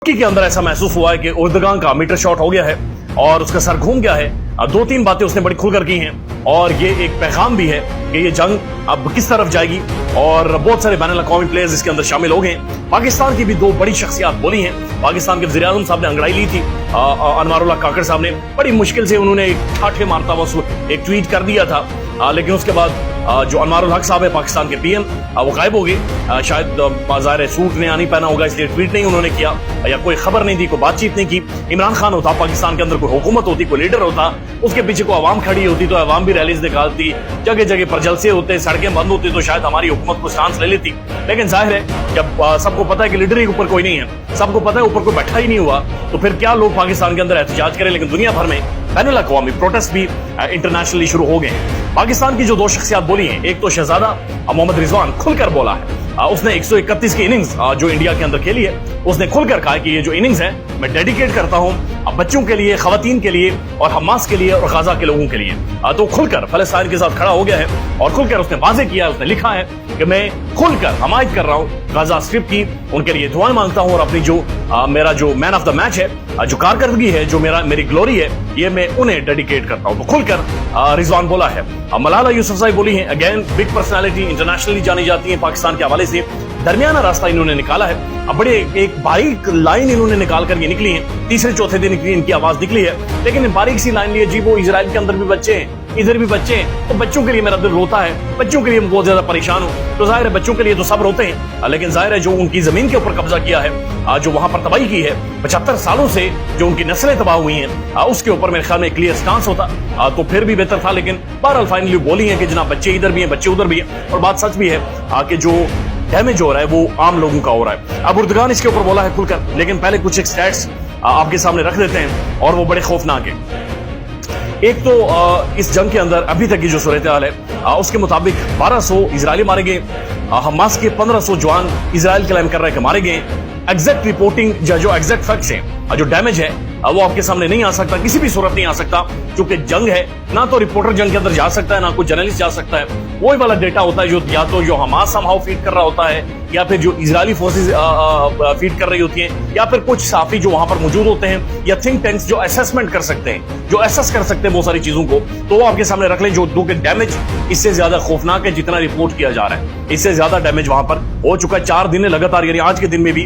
के अंदर ऐसा महसूस हुआ है कि उर्दगान का मीटर शॉट हो गया है और उसका सर घूम गया है। दो तीन बातें उसने बड़ी खुलकर की हैं और ये एक पैगाम भी है कि ये जंग अब किस तरफ जाएगी और बहुत सारे बैनुल अक़वामी प्लेयर्स इसके अंदर शामिल हो गए हैं। पाकिस्तान की भी दो बड़ी शख्सियत बोली हैं। पाकिस्तान के वज़ीर-ए-आज़म साहब ने अंगड़ाई ली थी, अनवारुल्लाह काकड़ साहब ने बड़ी मुश्किल से उन्होंने एक ठाठे मारता हुआ एक ट्वीट कर दिया था, लेकिन उसके बाद जो अनवारुल हक साहब है पाकिस्तान के पीएम, वो गायब हो गए। शायद ज़ाहिर सूट ने नहीं पहना होगा इसलिए ट्वीट नहीं उन्होंने किया या कोई खबर नहीं दी, कोई बातचीत नहीं की। इमरान खान होता, पाकिस्तान के अंदर कोई हुकूमत होती, कोई लीडर होता, उसके पीछे को आवाम खड़ी होती तो आवाम भी रैलीज निकालती, जगह जगह पर जलसे होते, सड़कें बंद होती तो शायद हमारी हुकूमत को स्टांस ले लेती। लेकिन जाहिर है जब सबको पता है कि लीडर के ऊपर कोई नहीं है, सबको पता है ऊपर कोई बैठा ही नहीं हुआ, तो फिर क्या लोग पाकिस्तान के अंदर एहतजाज करें। लेकिन दुनिया भर में बैनुल अक़वामी प्रोटेस्ट भी इंटरनेशनली शुरू हो गए हैं। पाकिस्तान की जो दो शख्सियत बोली हैं, एक तो शहजादा मोहम्मद रिजवान खुलकर बोला है, उसने 131 की इनिंग्स जो इंडिया के अंदर खेली है, उसने खुलकर कहा कि ये जो इनिंग्स है मैं डेडिकेट करता हूं बच्चों के लिए, खवातीन के लिए और हमास के लिए और गाजा के लोगों के लिए। तो खुलकर फलस्तीन के साथ खड़ा हो गया है और खुलकर उसने वाज़े किया है, उसने लिखा है कि मैं खुलकर हमायत कर रहा हूं गाजा स्ट्रिप की, उनके लिए दुआएं मांगता हूं और अपनी जो मेरा जो मैन ऑफ द मैच है, जो कारकर्दगी है, जो मेरी ग्लोरी है, ये मैं उन्हें डेडिकेट करता हूं। तो खुलकर रिजवान बोला है। मलाला यूसुफज़ई बोली है, अगेन बिग पर्सनालिटी, इंटरनेशनली जानी जाती है पाकिस्तान के हवाले से। दरमियाना रास्ता इन्होंने निकाला है, अब बड़े एक बारीक लाइन इन्होंने निकाल कर ये निकली है। तीसरे चौथे दिन इनकी आवाज निकली है, लेकिन बारीक सी लाइन लिए जी वो इजराइल के अंदर भी बच्चे हैं, इधर भी बच्चे हैं, तो बच्चों के लिए मेरा दिल रोता है, बच्चों के लिए मैं बहुत ज्यादा परेशान हूँ। तो जाहिर है बच्चों के लिए तो सब रोते हैं, लेकिन जाहिर है जो उनकी जमीन के ऊपर कब्जा किया है, जो वहां पर तबाही की है 75 सालों से, जो उनकी नस्लें तबाह हुई हैं, उसके ऊपर मेरे ख्याल में क्लियर स्टांस होता तो फिर भी बेहतर था। लेकिन बहरहाल फाइनली बोली है कि जनाब बच्चे इधर भी हैं, बच्चे उधर भी हैं, और बात सच भी है कि जो डैमेज हो रहा है वो आम लोगों का हो रहा है। अब उर्दगान इसके ऊपर बोला है खुलकर, लेकिन पहले कुछ एक स्टैट्स आपके सामने रख देते हैं और वो बड़े खौफनाक है। एक तो इस जंग के अंदर अभी तक की जो सूरत हाल है उसके मुताबिक 1200 इजरायली मारे गए, हमास के 1500 जवान इजराइल क्लेम कर रहे हैं कि मारे गए। एग्जैक्ट रिपोर्टिंग जो एग्जैक्ट फैक्ट्स हैं, जो डैमेज है वो आपके सामने नहीं आ सकता, किसी भी सूरत नहीं आ सकता, क्योंकि जंग है ना, तो रिपोर्टर जंग के अंदर जा सकता है, ना कोई जर्नलिस्ट जा सकता है। वही वाला डेटा होता है जो या तो जो हमास समहाउ फीड कर रहा होता है, या फिर जो इजरायली फोर्सेस फीड कर रही होती हैं, या फिर कुछ साफी जो वहां पर मौजूद होते हैं, या थिंक टैंक्स जो असेसमेंट कर सकते हैं, जो असेस कर सकते हैं बहुत सारी चीजों को, तो वो आपके सामने रख लें। जो दो के डैमेज इससे ज्यादा खौफनाक है जितना रिपोर्ट किया जा रहा है, इससे ज्यादा डैमेज वहां पर हो चुका है। 4 दिन लगातार, यानी आज के दिन में भी